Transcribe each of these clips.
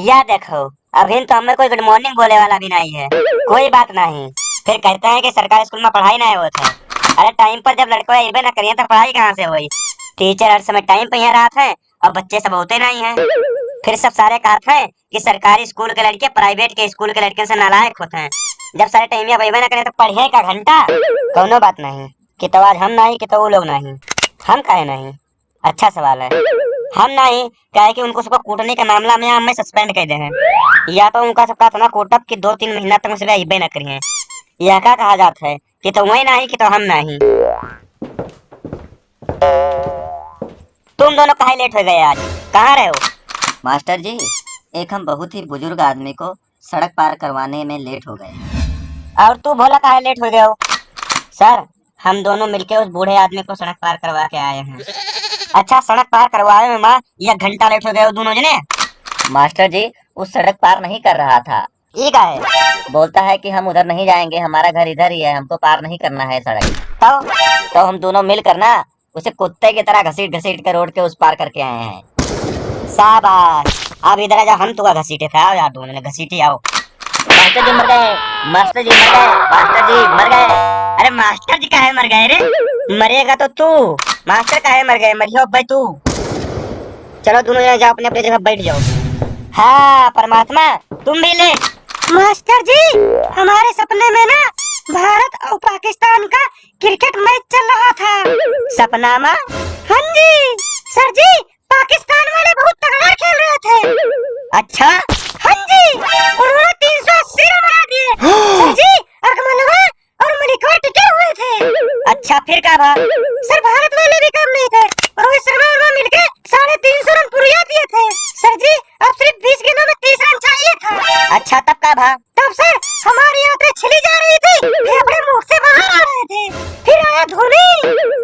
या देखो, अभी तो हमें कोई गुड मॉर्निंग बोले वाला भी नहीं है। कोई बात नहीं। फिर कहते हैं कि सरकारी स्कूल में पढ़ाई नहीं होती है। अरे टाइम पर जब लड़कों ये ना करिए तो पढ़ाई कहाँ से हुई। टीचर हर समय टाइम पे यहाँ रहते हैं और बच्चे सब होते नहीं हैं। फिर सब सारे कहते हैं कि सरकारी स्कूल के लड़के प्राइवेट के स्कूल के लड़के से नालायक होते हैं। जब सारे टाइम या ना करें तो पढ़िए का घंटा। कोनो बात नहीं कि तो आज हम नहीं कि तो वो लोग नहीं। हम काहे नहीं। अच्छा सवाल है। हम नहीं कहे कि उनको सबको कूटने के मामला में हमें सस्पेंड कर दे हैं, या तो उनका सबका इतना कोटब कि 2-3 महीना तक उसे इबे न करिए। यह क्या कहा जाता है कि तो वही नहीं कि तो हम नहीं। तुम दोनों काहे लेट हो गए आज, कहाँ रहे हो? मास्टर जी, एक हम बहुत ही बुजुर्ग आदमी को सड़क पार करवाने में लेट हो गए। और तू भोला काहे लेट हो गए हो? सर, हम दोनों मिलके उस बूढ़े आदमी को सड़क पार करवा के आए हैं। अच्छा, सड़क पार करवाए में माँ यह घंटा लेट हो गए हो दोनों जने? मास्टर जी, उस सड़क पार नहीं कर रहा था। ये का है? बोलता है कि हम उधर नहीं जाएंगे, हमारा घर इधर ही है, हमको पार नहीं करना है सड़क। तो हम दोनों मिलकर ना उसे कुत्ते की तरह घसीट घसीट के रोड के उस पार करके आए हैं। शाबाश। अब इधर आ जाओ, हम तुका घसीटे थे। आओ यार, दोनों ने घसीटी आओ। मास्टर जी मर गए, मास्टर जी मर गए, मास्टर जी मर गए। अरे मास्टर जी काहे मर गए रे? मरेगा तो तू। मास्टर काहे मर गए? मरियो भाई तू। चलो दोनों जने जाओ, अपने अपने जगह बैठ जाओ। हाँ परमात्मा, तुम भी ले। मास्टर जी, हमारे सपने में ना भारत और पाकिस्तान का क्रिकेट मैच चल रहा था। सपना में? हाँ जी सर जी, पाकिस्तान वाले बहुत तगड़ा खेल रहे थे। अच्छा? हाँ जी, उन्होंने 380 रन बना दिए। सर जी, अकमलवा और मलिकवा टिके हुए थे। अच्छा, फिर क्या था? सर भारत वाले भी कम नहीं थे, रोहित शर्मा और वो मिलके 350 रन पुरिया दिए थे। सर जी, अब सिर्फ 20 गेंदों में 30 रन चाहिए था। अच्छा, तब क्या था? तब सर हमारी आंखें छिली जा रही थी, फेफड़े मुंह से बाहर आ रहे थे। फिर आया धोनी।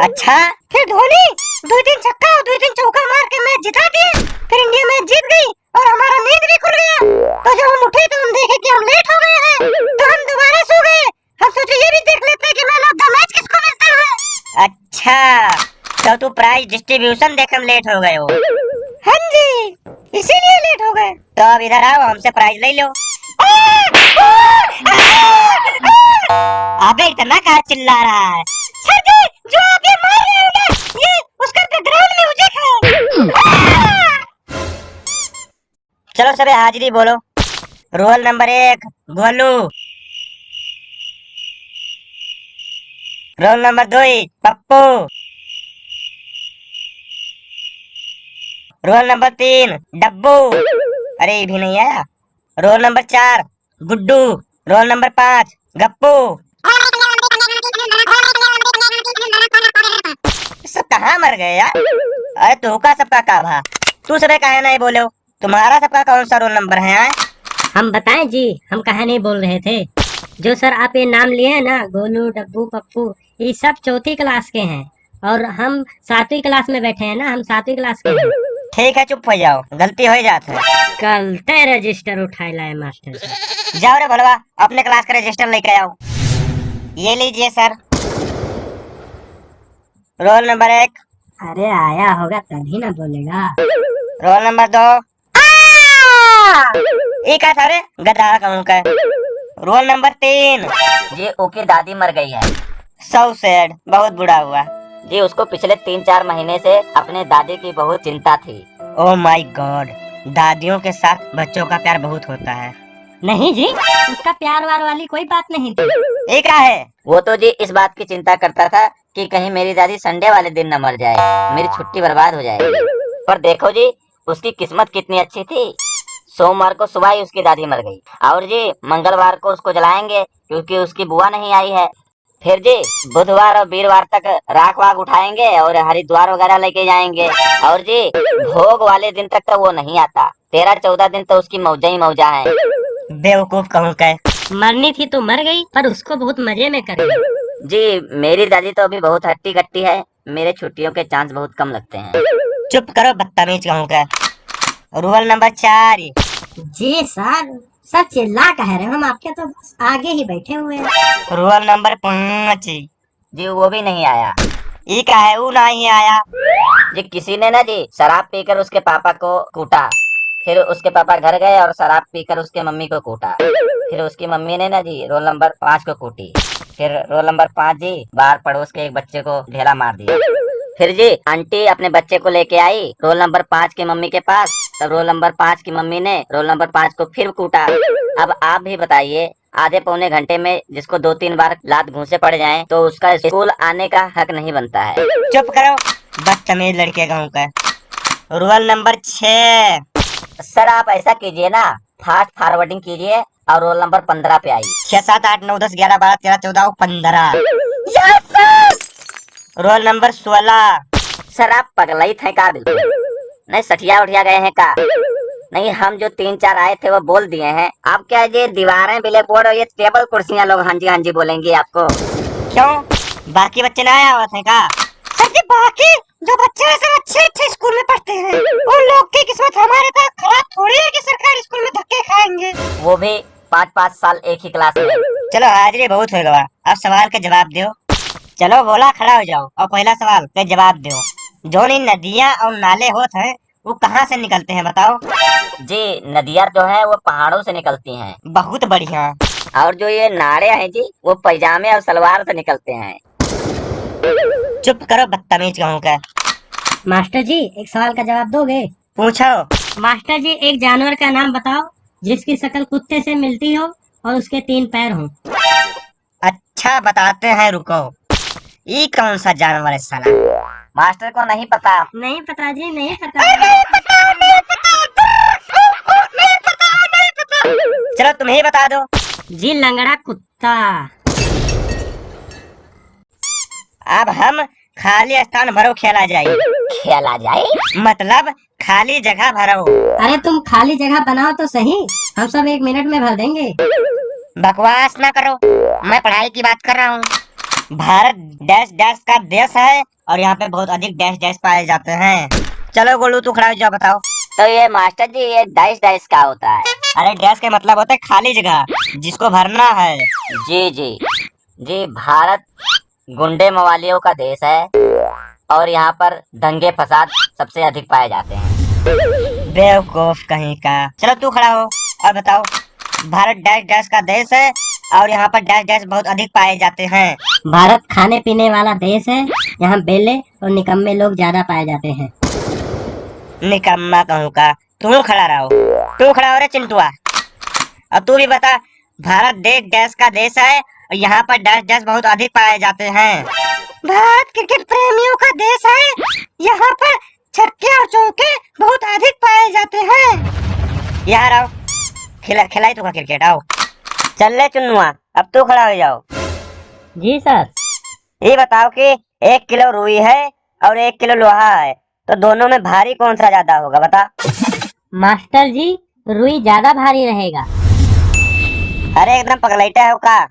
अच्छा? फिर धोनी 2-3 छक्का और 2-3 चौका मार के मैच जिता दिए। फिर इंडिया मैच जीत गई और हमारा नींद भी खुल गया। तो जब हम उठे तो हम देखे कि हम लेट हो गए हैं, तो हम दोबारा सो गए। हम सोचे ये भी देख लेते हैं कि मैन ऑफ द मैच किसको मिलता है। अच्छा, तो तू प्राइज डिस्ट्रीब्यूशन देखने में लेट हो गए हो? हाँ जी, इसीलिए लेट हो गए। तो अब इधर आओ, हमसे प्राइज ले लो। अबे इतना कहाँ चिल्ला रहा है? सर जी, जो आप ये मार रहे हो ना, ये उसका बैकग्राउंड म्यूजिक है। चलो सबे हाजिरी बोलो। Role number 1 Golu, roll number 2 Pappu, roll number 3 डब्बू। अरे ये भी नहीं आया। Roll number 4 Guddu, roll number 5 Gappu. सब कहाँ मर गए यार? अरे तू का सबका का भा? तू सबे काहे नहीं बोले हो? तुम्हारा सबका कौन सा रोल नंबर है? हम बताएं जी, हम कहा नहीं बोल रहे थे। जो सर आप ये नाम लिए हैं ना, गोलू डब्बू पप्पू, ये सब चौथी क्लास के हैं और हम 7वीं क्लास में बैठे हैं ना, हम 7वीं क्लास के हैं। ठीक है, चुप हो जाओ, गलती हो जाती है। कल ते रजिस्टर उठाए लाए मास्टर साहब। जाओ रे भलवा, अपने क्लास का रजिस्टर लेके आओ। ये लीजिए सर। Roll number 1। अरे आया होगा तभी ना बोलेगा। Roll number 2। एक था रे गधा कहूँ का। Roll number 3। जी, ओकी दादी मर गई है। सो सैड, बहुत बुरा हुआ। जी, उसको पिछले 3-4 महीने से अपने दादी की बहुत चिंता थी। ओह माय गॉड, दादियों के साथ बच्चों का प्यार बहुत होता है। नहीं जी, उसका प्यार वार वाली कोई बात नहीं थी। ये क्या है? वो तो जी इस बात की चिंता करता था कि कहीं मेरी दादी संडे वाले दिन न मर जाए, मेरी छुट्टी बर्बाद हो जाएगी। पर देखो जी, उसकी किस्मत कितनी अच्छी थी। सोमवार को सुबह ही उसकी दादी मर गई और जी मंगलवार को उसको जलाएंगे क्योंकि उसकी बुआ नहीं आई है। फिर जी बुधवार और वीरवार तक राख वाख उठाएंगे और हरिद्वार वगैरह लेके जाएंगे और जी भोग वाले दिन तक तो वो नहीं आता। 13-14 दिन तो उसकी मौजा ही मौजा है। बेवकूफ कहूँ का। मरनी थी तो मर गई, पर उसको बहुत मजे में कर गई। जी, मेरी दादी तो अभी बहुत हट्टी कट्टी है, मेरे छुट्टियों के चांस बहुत कम लगते हैं। चुप करो बदतमीज कहूँ का। Roll number 4। जी सर चिल्ला कह रहे हो, हम आपके तो बस आगे ही बैठे हुए हैं। Roll number 5। जी, वो भी नहीं आया। ये क्या है? वो नहीं आया। जी, किसी ने ना जी शराब पीकर उसके पापा को कूटा। फिर उसके पापा घर गए और शराब पीकर उसके मम्मी को कूटा। फिर उसकी मम्मी ने ना जी रोल नंबर 5 को कूटी। फिर रोल नंबर 5 जी बाहर पड़ोस के एक बच्चे को ढेला मार दिया। फिर जी आंटी अपने बच्चे को लेके आई रोल नंबर 5 की मम्मी के पास। तब रोल नंबर 5 की मम्मी ने रोल नंबर 5 को फिर कूटा। अब आप भी बताइए, आधे पौने घंटे में जिसको 2-3 बार लात घूंसे पड़ जाएं तो उसका स्कूल आने का हक नहीं बनता है। चुप करो, बदतमीज लड़के गाँव का। Roll number 6। सर आप ऐसा कीजिए ना, फास्ट फॉरवर्डिंग कीजिए और रोल नंबर 15 पे आइए। 6, 7, 8, 9, 10, 11, 12, 13, 14 और 15। Roll number 16। सर आप पगलई थे का बिल्कुल? नहीं सठिया उठिया गए हैं का? नहीं, हम जो 3-4 आए थे वो बोल दिए हैं। आप क्या ये दीवारें ब्लैक बोर्ड और ये टेबल कुर्सियां लोग हाँ जी बोलेंगे आपको? क्यों, बाकी बच्चे ना आया हुआ थे का? सर जी बाकी जो बच्चे हैं सब अच्छे अच्छे स्कूल में पढ़ते हैं। उन लोग की किस्मत हमारे साथ खराब थोड़ी है कि सरकारी स्कूल में धक्के खाएंगे। वो भी 5-5 साल एक ही क्लास में। चलो हाजिरी बहुत हो गवा, अब सवाल का जवाब दो। चलो बोला खड़ा हो जाओ और पहला सवाल का जवाब दो। जो इन नदियाँ और नाले होते हैं वो कहाँ से निकलते हैं बताओ? जी नदियाँ जो है वो पहाड़ों से निकलती हैं। बहुत बढ़िया। और जो ये नारे हैं जी वो पैजामे और सलवार से निकलते हैं। चुप करो बदतमीज कहूँ का। मास्टर जी एक सवाल का जवाब दोगे? पूछो। मास्टर जी एक जानवर का नाम बताओ जिसकी शक्ल कुत्ते से मिलती हो और उसके 3 पैर हों। अच्छा बताते हैं, रुको। ये कौन सा जानवर है साला? मास्टर को नहीं पता? नहीं पता जी, नहीं पता। चलो तुम ही बता दो। जी लंगड़ा कुत्ता। अब हम खाली स्थान भरो खेला जाए। खेला जाए मतलब खाली जगह भरो। अरे तुम खाली जगह बनाओ तो सही, हम सब 1 मिनट में भर देंगे। बकवास ना करो, मैं पढ़ाई की बात कर रहा हूँ। भारत डैश डैश का देश है और यहाँ पे बहुत अधिक डैश डैश पाए जाते हैं। चलो गोलू तू खड़ा हो जा, बताओ। तो ये मास्टर जी ये डाइस डाइस का होता है? अरे डैश का मतलब होता है खाली जगह जिसको भरना है। जी जी जी भारत गुंडे मवालियों का देश है और यहाँ पर दंगे फसाद सबसे अधिक पाए जाते हैं। बेवकूफ कहीं का। चलो तू खड़ा हो और बताओ। भारत डैश डैश का देश है और यहाँ पर डैश डैश बहुत अधिक पाए जाते हैं। भारत खाने पीने वाला देश है, यहाँ बेले और निकम्मे लोग ज्यादा पाए जाते हैं। निकम्मा कहूँ का। तू खड़ा रहो, तू खड़ा हो रे चिंटुआ। अब तू भी बता। भारत देश डैश का देश है और यहाँ पर डैश डैश बहुत अधिक पाए जाते हैं। भारत क्रिकेट प्रेमियों का देश है, यहाँ पर छक्के और चौके बहुत अधिक पाए जाते हैं। यार आओ खिलाई तू क्रिकेट, आओ। चल ले चुन्नुआ, अब तू खड़ा हो जाओ। जी सर। ये बताओ कि 1 किलो रुई है और 1 किलो लोहा है, तो दोनों में भारी कौन सा ज्यादा होगा बता? मास्टर जी रुई ज्यादा भारी रहेगा। अरे एकदम पगलैटा है का।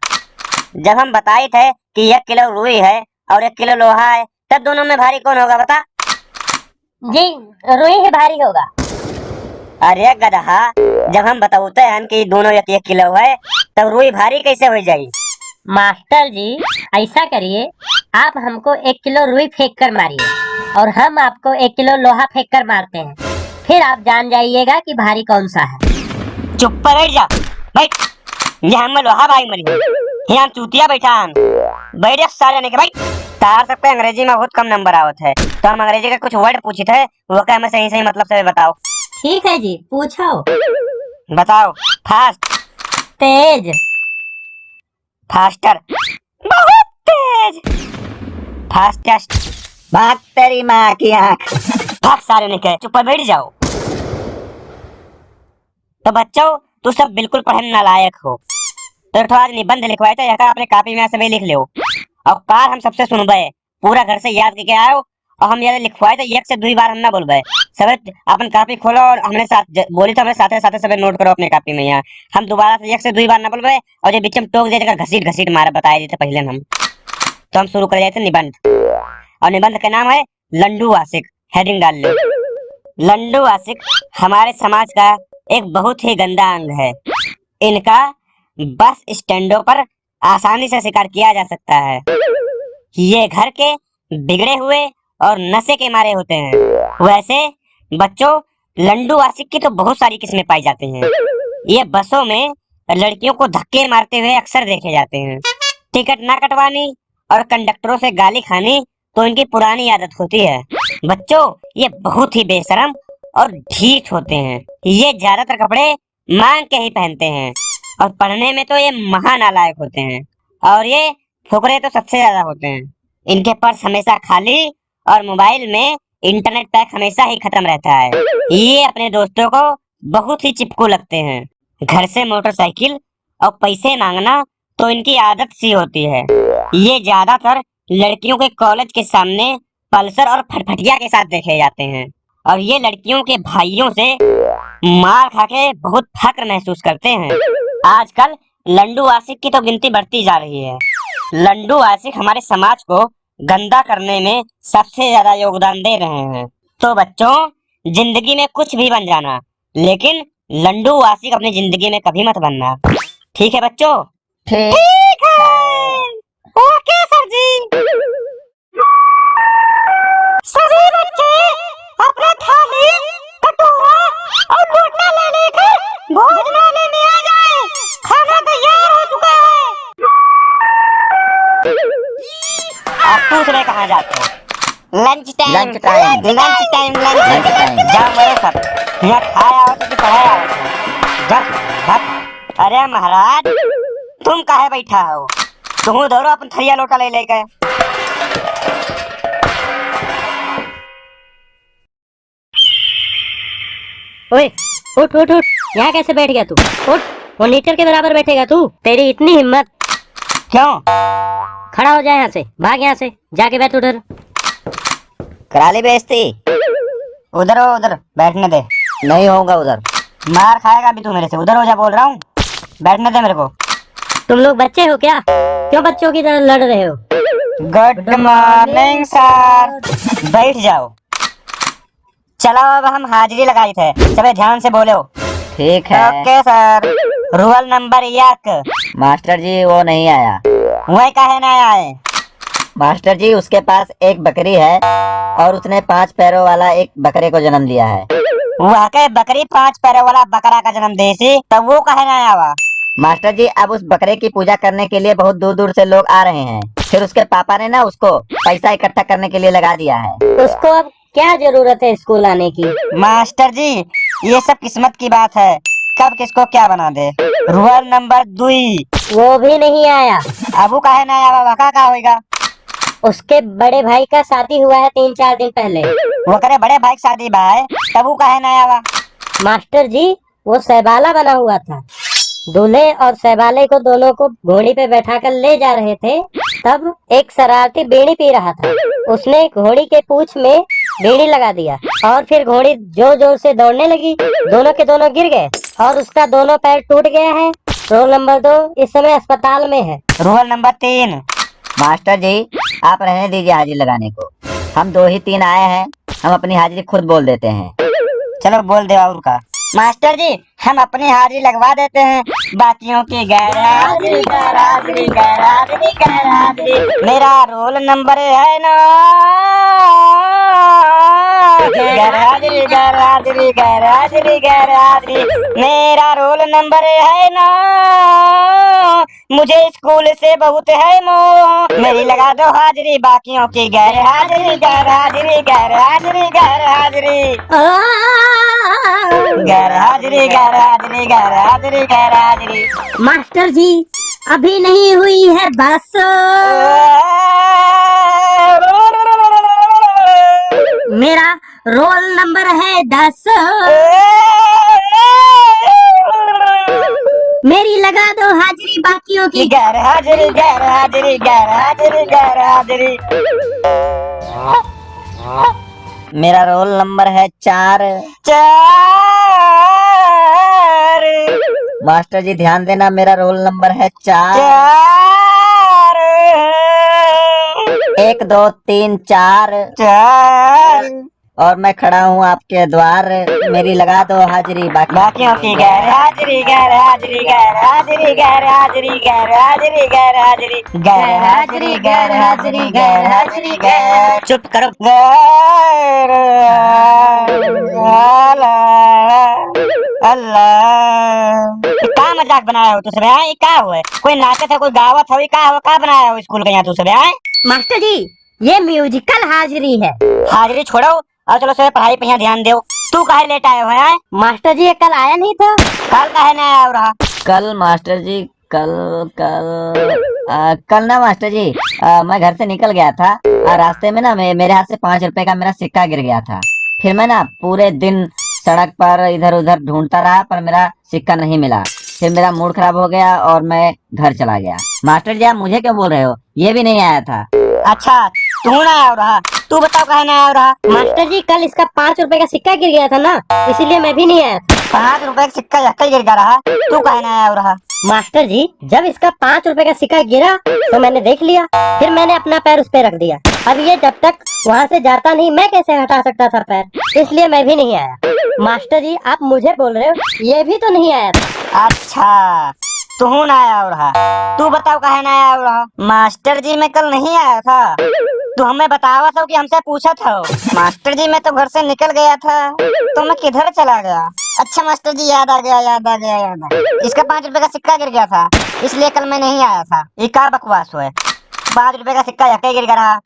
जब हम बताए थे कि 1 किलो रुई है और 1 किलो लोहा है, तब दोनों में भारी कौन होगा बता? जी रुई ही भारी होगा। अरे गधा, जब हम बताते हैं कि दोनों 1-1 किलो है तब रुई भारी कैसे हो जाएगी? मास्टर जी ऐसा करिए, आप हमको 1 किलो रुई फेंक कर मारिए और हम आपको 1 किलो लोहा फेंक कर मारते हैं, फिर आप जान जाइएगा कि भारी कौन सा है। चुप पर बैठ जा। बैठ। यहाँ में लोहा भाई मरी, यहाँ चूतिया बैठा हम। बैठ जा सारे ने के भाई। तार सबके अंग्रेजी में बहुत कम नंबर आवत है, तो हम अंग्रेजी का कुछ वर्ड पूछे थे, वो क्या हमें सही सही मतलब से बताओ। ठीक है जी, पूछो। बताओ। फास्ट। तेज। फास्टर। बहुत तेज। फास्टेस्ट। भाग तेरी माँ की आँख। भाग सारे निकले, चुप पर बैठ जाओ। तो बच्चों तू सब बिल्कुल पढ़ने नालायक हो, तो एक आज निबंध लिखवाए थे, यह अपने कॉपी में सभी लिख लो और कार हम सबसे सुनबे, पूरा घर से याद करके आओ। और हम ये लिखवाए थे 1 से 2 बार हम ना बोलबे। सब अपन कॉपी खोलो और हमने साथ बोली तो हमें साथे साथे सब नोट करो अपने कॉपी में। यहाँ हम दोबारा से 1 से 2 बार ना बोलबे और जो बीच में टोक दे घसीट घसीट मारे बताए देते पहले हम। तो हम शुरू कर जाते निबंध, और निबंध का नाम है लंडू आशिक। हेडिंग डाल लो। लंडू आशिक हमारे समाज का एक बहुत ही गंदा अंग है। इनका बस स्टैंडों पर आसानी से शिकार किया जा सकता है। ये घर के बिगड़े हुए और नशे के मारे होते हैं। वैसे बच्चों लंडू आशिक की तो बहुत सारी किस्में पाई जाती हैं। ये बसों में लड़कियों को धक्के मारते हुए अक्सर देखे जाते हैं। टिकट ना कटवानी और कंडक्टरों से गाली खानी तो इनकी पुरानी आदत होती है। बच्चों, ये बहुत ही बेशरम और ढीठ होते हैं। ये ज्यादातर कपड़े मांग के ही पहनते हैं और पढ़ने में तो ये महानालायक होते हैं। और ये फुकरे तो सबसे ज्यादा होते हैं। इनके पर्स हमेशा खाली और मोबाइल में इंटरनेट पैक हमेशा ही खत्म रहता है। ये अपने दोस्तों को बहुत ही चिपकू लगते हैं। घर से मोटरसाइकिल और पैसे मांगना तो इनकी आदत सी होती है। ये ज्यादातर लड़कियों के कॉलेज के सामने पल्सर और फटफटिया के साथ देखे जाते हैं और ये लड़कियों के भाइयों से मार खा के बहुत फक्र महसूस करते हैं। आजकल लंडू आशिक की तो गिनती बढ़ती जा रही है। लंडू आशिक हमारे समाज को गंदा करने में सबसे ज्यादा योगदान दे रहे हैं। तो बच्चों, जिंदगी में कुछ भी बन जाना, लेकिन लंडू आशिक अपनी जिंदगी में कभी मत बनना। ठीक है बच्चों? ठीक है। ओके सर जी। सभी बच्चे अपना थाली, कटोरा और लोटा ले लेकर भोजनालय में आ जाएं। खाना तैयार हो चुका है। आप पूछ रहे कहाँ जाते हो? Lunch time, lunch time, lunch time, lunch time. जाओ मेरे सब, यहाँ खाया हो तो पढ़ाया हो। अरे महाराज, तुम काहे बैठा हो? तुम दौड़ो अपन थरिया लोटा ले लेकर। ओए, उठ उठ उठ, यहाँ कैसे बैठ गया तू? उठ, मॉनिटर के बराबर बैठेगा तू? तेरी इतनी हिम्मत? क्यों? खड़ा हो जाए यहाँ से, भाग यहाँ से, जाके बैठ उधर। करा ली बेइज्जती? उधर हो, उधर बैठने दे। नहीं होगा उधर। मार खाएगा भी तू मेरे से। उधर हो जा, बोल रहा हूँ। बैठने दे मेरे को। तुम लोग बच्चे हो क्या? क्यों बच्चों की तरह लड़ रहे हो? Good morning sir. बैठ जाओ। चलो अब हम हाजिरी लगाई थे, सभी ध्यान से बोलो। ठीक है। Okay sir. Roll number 1। Master ji वो नहीं आया। वही काहे ना आए? मास्टर जी उसके पास एक बकरी है और उसने 5 पैरों वाला एक बकरे को जन्म दिया है। वह के बकरी 5 पैरों वाला बकरा का जन्म देसी, तब वो काहे ना आया? मास्टर जी अब उस बकरे की पूजा करने के लिए बहुत दूर दूर से लोग आ रहे हैं। फिर उसके पापा ने ना उसको पैसा इकट्ठा करने के लिए लगा दिया है। उसको अब क्या जरूरत है स्कूल आने की? मास्टर जी, ये सब किस्मत की बात है, कब किसको क्या बना दे। Roll number 2। वो भी नहीं आया। अब वो काहे ना आया? वका का होएगा? उसके बड़े भाई का शादी हुआ है 3-4 दिन पहले। वो करे बड़े भाई की शादी भाई, तब वो काहे ना आया? मास्टर जी वो सहबाला बना हुआ था। दूल्हे और सहबाले को दोनों को घोड़ी पे बैठाकर ले जा रहे थे, तब एक शरारती बीड़ी पी रहा था। उसने घोड़ी के पूंछ में बीड़ी लगा दिया और फिर घोड़ी जोर जोर से दौड़ने लगी। दोनों के दोनों गिर गए और उसका दोनों पैर टूट गया है। रोल नंबर 2 इस समय अस्पताल में है। Roll number 3। मास्टर जी आप रहने दीजिए हाजिरी लगाने को। हम 2 ही 3 आए हैं, हम अपनी हाजिरी खुद बोल देते हैं। चलो बोल दे और का। मास्टर जी हम अपनी हाजिरी लगवा देते हैं, बाकियों की गैर हाजिरी, गैर हाजिरी, गैर हाजिरी, गैर हाजिरी। मेरा रोल नंबर है ना, गैर हाजिरी, गैर हाजिरी, गैर हाजिरी, गैर हाजिरी। मेरा रोल नंबर है ना, मुझे स्कूल से बहुत है मोह। मेरी लगा दो हाजिरी, बाकियों की गैर हाजिरी, गैर हाजिरी, गैर हाजिरी, गैर हाजिरी, गैर हाजिरी, गैर हाजिरी, गैर हाजिरी, गैर हाजिरी। मास्टर जी अभी नहीं हुई है बस। मेरा रोल नंबर है 10। मेरी लगा दो हाजिरी, बाकियों की गैर हाजिरी, गैर हाजिरी, गैर हाजिरी, गैर हाजिरी। मेरा रोल नंबर है 4। मास्टर जी ध्यान देना, मेरा रोल नंबर है 4। 1 2 3 4। और मैं खड़ा हूँ आपके द्वार, मेरी लगा दो हाजिरी। बाकियों की गैर हाजिरी, गैर हाजिरी, गैर हाजिरी, गैर हाजिरी, गैर हाजिरी, गैर हाजिरी, गैर हाजिरी, गैर हाजिरी, गैर हाजिरी, गैर। चुप करो। गैर अल्लाह, का मजाक बनाया हो तू सब? ये का हुआ? कोई नाचत है, कोई गावत है, का हो? का बनाया हो स्कूल के यहाँ तू सब? मास्टर जी, ये म्यूजिकल हाजिरी है। हाजिरी छोड़ो और चलो सुबह पढ़ाई पे यहाँ ध्यान दो। तू काहे लेट आए हो? हैं? मास्टर जी, ये कल आया नहीं था। कल काहे नहीं आया हो रहा? कल मास्टर जी, कल ना मास्टर जी, मैं घर से निकल गया था। रास्ते में ना मेरे हाथ से 5 रुपए का मेरा सिक्का गिर गया था। फिर मैं ना पूरे दिन सड़क पर इधर उधर ढूंढता रहा, पर मेरा सिक्का नहीं मिला। फिर मेरा मूड खराब हो गया और मैं घर चला गया। मास्टर जी, आप मुझे क्यों बोल रहे हो? ये भी नहीं आया था। अच्छा, तू ना आया हो रहा? तू बताओ काहे नहीं आया हो रहा? मास्टर जी, कल इसका 5 रुपए का सिक्का गिर गया था ना, इसीलिए मैं भी नहीं आया था। 5 रुपए का सिक्का यक्का गिर गया रहा, तू काहे नहीं आया हो रहा? मास्टर जी, जब इसका 5 रुपए का सिक्का गिरा तो मैंने देख लिया, फिर मैंने अपना पैर उस पे रख दिया। अब ये जब तक वहाँ से जाता नहीं, मैं कैसे हटा सकता था पैर, इसलिए मैं भी नहीं आया। मास्टर जी, आप मुझे बोल रहे हो, ये भी तो नहीं आया था। अच्छा, तू ना आया हो रहा? तू बताओ काहे नहीं आया हो रहा? मास्टर जी, मैं कल नहीं आया था। तू हमें बतावा था कि हमसे पूछा था? मास्टर जी, मैं तो घर से निकल गया था, तो मैं किधर चला गया? अच्छा मास्टर जी, याद आ गया, याद आ गया, याद आ गया। इसका 5 रुपए का सिक्का गिर गया था, इसलिए कल मैं नहीं आया था। ये क्या बकवास हुआ? 5 रुपए का सिक्का यक्का गिर गया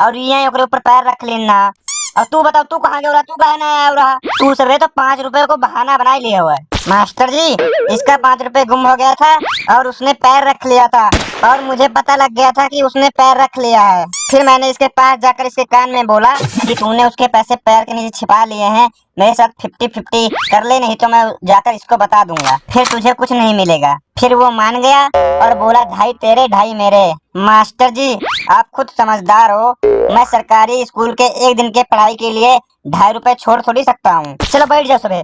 और ये ओकरे ऊपर पैर रख लेना। और तू बताओ, तू कहाँ गया? तू कहाँ नहीं आया हो रहा? तू सबे तो 5 रुपए को बहाना बना लिया हुआ है। मास्टर जी, इसका 5 रुपए गुम हो गया था और उसने पैर रख लिया था, और मुझे पता लग गया था कि उसने पैर रख लिया है। फिर मैंने इसके पास जाकर इसके कान में बोला कि तूने उसके पैसे पैर के नीचे छिपा लिए हैं, मेरे साथ 50-50 कर ले, नहीं तो मैं जाकर इसको बता दूंगा, फिर तुझे कुछ नहीं मिलेगा। फिर वो मान गया और बोला, 2.5 तेरे 2.5 मेरे। मास्टर जी, आप खुद समझदार हो, मैं सरकारी स्कूल के एक दिन के पढ़ाई के लिए 2.5 रुपए छोड़ थोड़ी सकता हूँ। चलो बैठ जाओ सबे,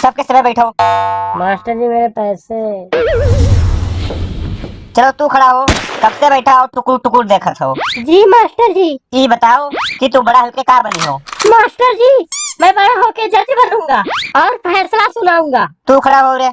सबके सबे बैठो। मास्टर जी, मेरे पैसे। चलो तू खड़ा हो, कब से बैठा हो टुकुर टुकुर देखत हो? जी मास्टर जी। ये बताओ कि तू बड़ा होके का बनी हो? मास्टर जी, मैं बड़ा होके जज बनूंगा और फैसला सुनाऊंगा। तू खड़ा हो रे,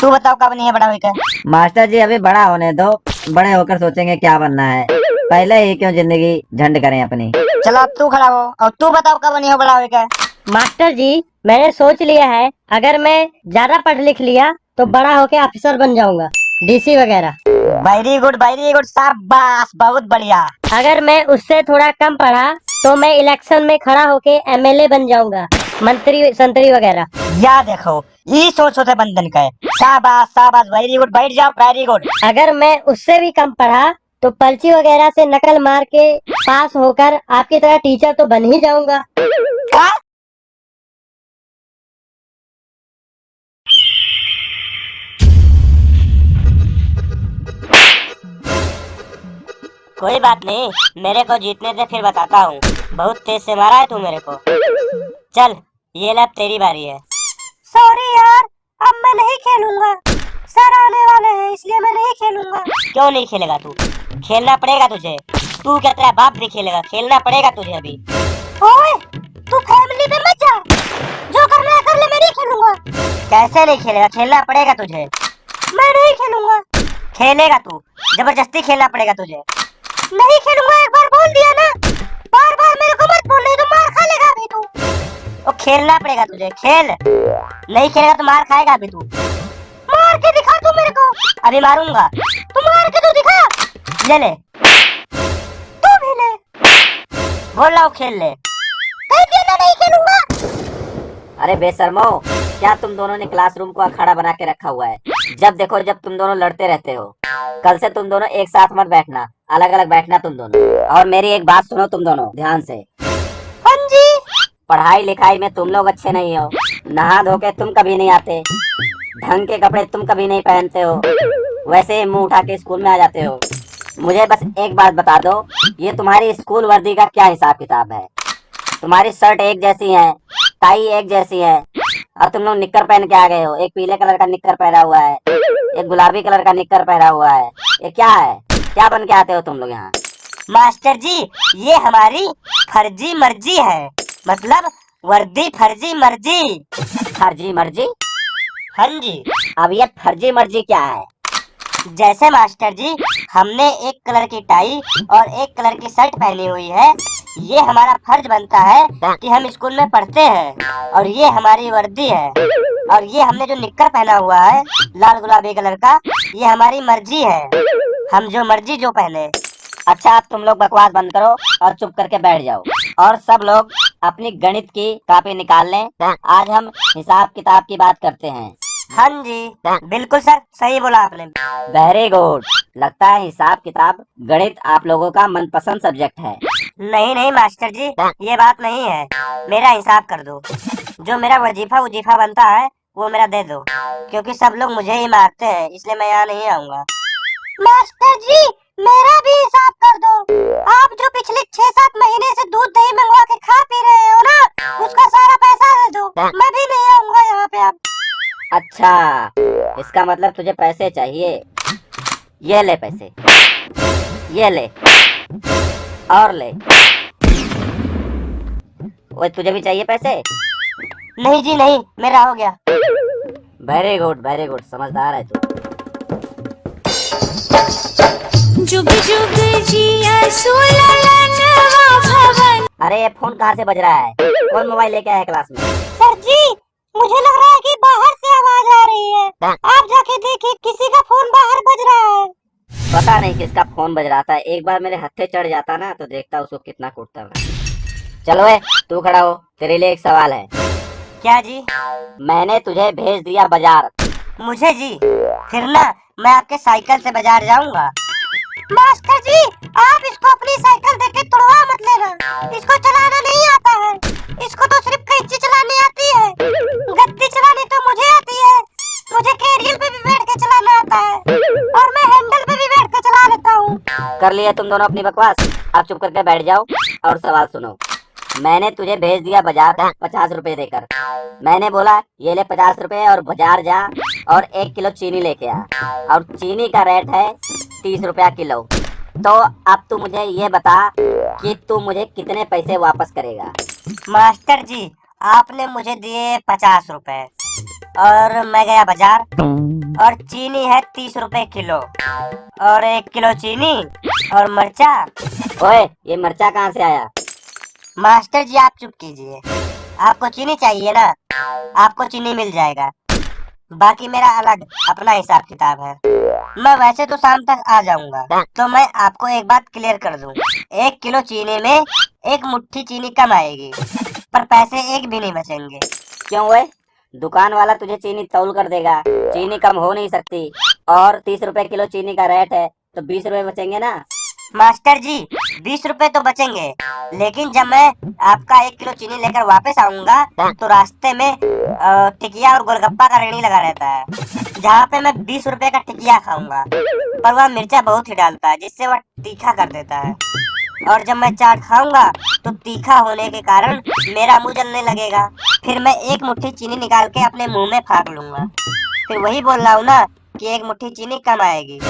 तू बताओ का बनी है बड़ा होकर? मास्टर जी, अभी बड़ा होने दो, बड़े होकर सोचेंगे क्या बनना है, पहले ही क्यों जिंदगी झंड करें अपनी। चलो अब तू खड़ा हो और तू बताओ का बनी हो बड़ा होकर? मास्टर जी, मैंने सोच लिया है, अगर मैं ज्यादा पढ़ लिख लिया तो बड़ा होके ऑफिसर बन जाऊंगा, डीसी वगैरह। वेरी गुड, वेरी गुड, शाबाश, बहुत बढ़िया। अगर मैं उससे थोड़ा कम पढ़ा तो मैं इलेक्शन में खड़ा होके एमएलए बन जाऊंगा, मंत्री संतरी वगैरह। या देखो, ये सोच होते बंधन का है। शाबाश शाबाश, वेरी गुड, बैठ जाओ, वेरी गुड। अगर मैं उससे भी कम पढ़ा तो पर्ची वगैरह से नकल मार के पास होकर आपकी तरह टीचर तो बन ही जाऊंगा। का? कोई बात नहीं, मेरे को जीतने दे, फिर बताता हूँ। बहुत तेज से मारा है तू मेरे को। चल, ये ले, अब तेरी बारी है। सॉरी यार, अब मैं नहीं खेलूंगा, सर आने वाले हैं, इसलिए मैं नहीं खेलूंगा। क्यों नहीं खेलेगा तू? खेलना पड़ेगा तुझे। तू क्या तेरा बाप नहीं खेलेगा? खेलना पड़ेगा तुझे अभी। ओए, तू फैमिली में मत जा, जो करना है कर ले, मैं नहीं खेलूंगा। कैसे नहीं खेलेगा? खेलना पड़ेगा तुझे। मैं नहीं खेलूंगा। खेलेगा तू, जबरदस्ती खेलना पड़ेगा तुझे। नहीं खेलूंगा, एक बार बोल दिया ना, बार बार मेरे को मत बोलने, तो मार खा लेगा अभी तू। ओ, खेलना पड़ेगा तुझे, खेल। नहीं खेलेगा तो मार खाएगा अभी तू। मार के दिखा तू मेरे को। अभी मारूंगा, तू मार के तो दिखा। ले ले, तू भी ले। बोल रहा हूँ खेल ले। कह दिया ना, नहीं खेलूंगा। अरे बेशर्मो, क्या तुम दोनों ने क्लासरूम को अखाड़ा बना के रखा हुआ है? जब देखो जब तुम दोनों लड़ते रहते हो। कल से तुम दोनों एक साथ मत बैठना, अलग अलग बैठना तुम दोनों। और मेरी एक बात सुनो तुम दोनों ध्यान से। हाँ जी। पढ़ाई लिखाई में तुम लोग अच्छे नहीं हो, नहा धो के तुम कभी नहीं आते, ढंग के कपड़े तुम कभी नहीं पहनते हो, वैसे ही मुंह उठा के स्कूल में आ जाते हो। मुझे बस एक बात बता दो, ये तुम्हारी स्कूल वर्दी का क्या हिसाब किताब है? तुम्हारी शर्ट एक जैसी है, टाई एक जैसी है, और तुम लोग निक्कर पहन के आ गए हो। एक पीले कलर का निक्कर पहना हुआ है, एक गुलाबी कलर का निक्कर पहना हुआ है। ये क्या है? क्या बन के आते हो तुम लोग यहाँ? मास्टर जी, ये हमारी फर्जी मर्जी है। मतलब वर्दी फर्जी मर्जी। फर्जी मर्जी? हाँ जी। अब ये फर्जी मर्जी क्या है? जैसे मास्टर जी, हमने एक कलर की टाई और एक कलर की शर्ट पहनी हुई है, ये हमारा फर्ज बनता है कि हम स्कूल में पढ़ते हैं, और ये हमारी वर्दी है। और ये हमने जो निक्कर पहना हुआ है लाल गुलाबी कलर का, ये हमारी मर्जी है, हम जो मर्जी जो पहने। अच्छा, अब तुम लोग बकवास बंद करो और चुप करके बैठ जाओ, और सब लोग अपनी गणित की कॉपी निकाल लें। आज हम हिसाब किताब की बात करते हैं। हाँ जी, बिल्कुल सर, सही बोला आपने। Very good. लगता है हिसाब किताब गणित आप लोगों का मनपसंद सब्जेक्ट है। नहीं नहीं मास्टर जी, ये बात नहीं है। मेरा हिसाब कर दो, जो मेरा वजीफा वजीफा बनता है वो मेरा दे दो, क्योंकि सब लोग मुझे ही मारते हैं, इसलिए मैं यहाँ नहीं आऊँगा। मास्टर जी, मेरा भी हिसाब कर दो। आप जो पिछले 6-7 महीने से दूध दही मंगवा के खा पी रहे हो ना, उसका सारा पैसा दे दो, मैं भी नहीं आऊँगा यहाँ पे अब। अच्छा, इसका मतलब तुझे पैसे चाहिए। ये ले पैसे, ये ले, और ले। ओए, तुझे भी चाहिए पैसे? नहीं जी नहीं, मेरा हो गया। वेरी गुड, वेरी गुड, समझदार है तू। जुग जुग जिया सुललनवा भवन। अरे ये फोन कहाँ से बज रहा है? कौन मोबाइल लेके आया है क्लास में? सर जी, मुझे लग रहा है कि बाहर से आवाज आ रही है, आप जाके देखिए, किसी का फोन बाहर बज रहा है। पता नहीं किसका फोन बज रहा था। एक बार मेरे हत्थे चढ़ जाता ना तो देखता उसको कितना कूटता मैं। चलो ए, तू खड़ा हो, तेरे लिए एक सवाल है। क्या जी? मैंने तुझे भेज दिया बाजार। मुझे जी? फिर ना मैं आपके साइकिल से बाजार जाऊंगा। मास्टर जी, आप इसको अपनी साइकिल देके तुड़वा मत लेना, इसको चलाना नहीं आता है, इसको तो सिर्फ कैंची चलानी आती है, गद्दी चलानी तो मुझे आती है, मुझे कैरियल पे भी बैठ के चलाना आता है, और मैं हैंडल पे भी बैठ के चला लेता हूँ। कर लिया तुम दोनों अपनी बकवास, आप चुप करके बैठ जाओ और सवाल सुनो। मैंने तुझे भेज दिया बाजार 50 रुपए देकर। मैंने बोला ये ले 50 रुपए और बाजार जा और 1 किलो चीनी लेके आ, और चीनी का रेट है 30 रुपया किलो। तो अब तू मुझे ये बता कि तू मुझे कितने पैसे वापस करेगा? मास्टर जी, आपने मुझे दिए 50 रुपए, और मैं गया बाजार, और चीनी है 30 रुपए किलो, और 1 किलो चीनी और मर्चा। ओए, ये मर्चा कहाँ से आया? मास्टर जी, आप चुप कीजिए, आपको चीनी चाहिए ना, आपको चीनी मिल जाएगा, बाकी मेरा अलग अपना हिसाब किताब है। मैं वैसे तो शाम तक आ जाऊंगा, तो मैं आपको एक बात क्लियर कर दूं, 1 किलो चीनी में 1 मुट्ठी चीनी कम आएगी, पर पैसे एक भी नहीं बचेंगे। क्यों ओए? दुकान वाला तुझे चीनी तौल कर देगा, चीनी कम हो नहीं सकती, और 30 रुपए किलो चीनी का रेट है तो 20 रुपए बचेंगे ना। मास्टर जी, 20 रुपए तो बचेंगे, लेकिन जब मैं आपका 1 किलो चीनी लेकर वापस आऊंगा तो रास्ते में टिकिया और गोलगप्पा का रेडी लगा रहता है, जहाँ पे मैं 20 रुपए का टिकिया खाऊंगा, पर वह मिर्चा बहुत ही डालता है, जिससे वह तीखा कर देता है, और जब मैं चाट खाऊंगा तो तीखा होने के कारण मेरा मुंह जलने लगेगा, फिर मैं 1 मुट्ठी चीनी निकाल के अपने मुंह में फाड़ लूंगा, फिर वही बोल रहा हूँ ना कि 1 मुट्ठी चीनी कम आएगी।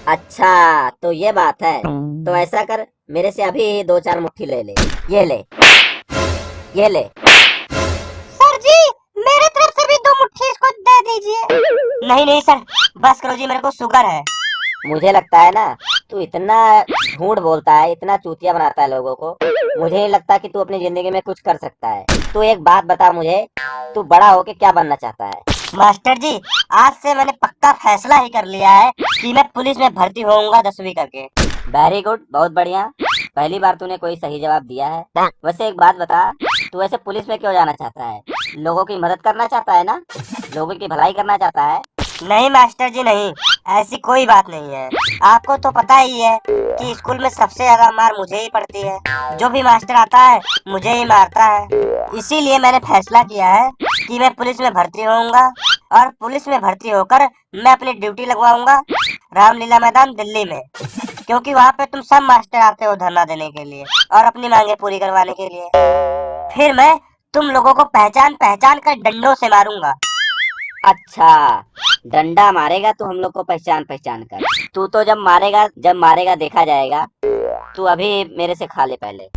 अच्छा, तो ये बात है। तो ऐसा कर, मेरे से अभी 2-4 मुट्ठी ले ले। ये ले, ये ले। सर जी, मेरे तरफ से भी 2 मुट्ठी इसको दे दीजिए। नहीं नहीं सर, बस करो जी, मेरे को शुगर है। मुझे लगता है ना तू इतना झूठ बोलता है, इतना चूतिया बनाता है लोगों को, मुझे नहीं लगता कि तू अपनी जिंदगी में कुछ कर सकता है। तू एक बात बता मुझे, तू बड़ा होके क्या बनना चाहता है? मास्टर जी, आज से मैंने पक्का फैसला ही कर लिया है कि मैं पुलिस में भर्ती होऊंगा 10वीं करके। वेरी गुड, बहुत बढ़िया। पहली बार तूने कोई सही जवाब दिया है। वैसे एक बात बता, तू ऐसे पुलिस में क्यों जाना चाहता है? लोगों की मदद करना चाहता है ना, लोगों की भलाई करना चाहता है? नहीं मास्टर जी नहीं, ऐसी कोई बात नहीं है। आपको तो पता ही है कि स्कूल में सबसे ज्यादा मार मुझे ही पड़ती है, जो भी मास्टर आता है मुझे ही मारता है, इसीलिए मैंने फैसला किया है कि मैं पुलिस में भर्ती होऊंगा, और पुलिस में भर्ती होकर मैं अपनी ड्यूटी लगवाऊंगा रामलीला मैदान दिल्ली में, क्योंकि वहाँ पे तुम सब मास्टर आते हो धरना देने के लिए और अपनी मांगे पूरी करवाने के लिए। फिर मैं तुम लोगों को पहचान पहचान कर डंडों से मारूंगा। अच्छा, डंडा मारेगा तू हम लोग को पहचान पहचान कर? तू तो जब मारेगा देखा जाएगा। तू अभी मेरे से खा ले पहले।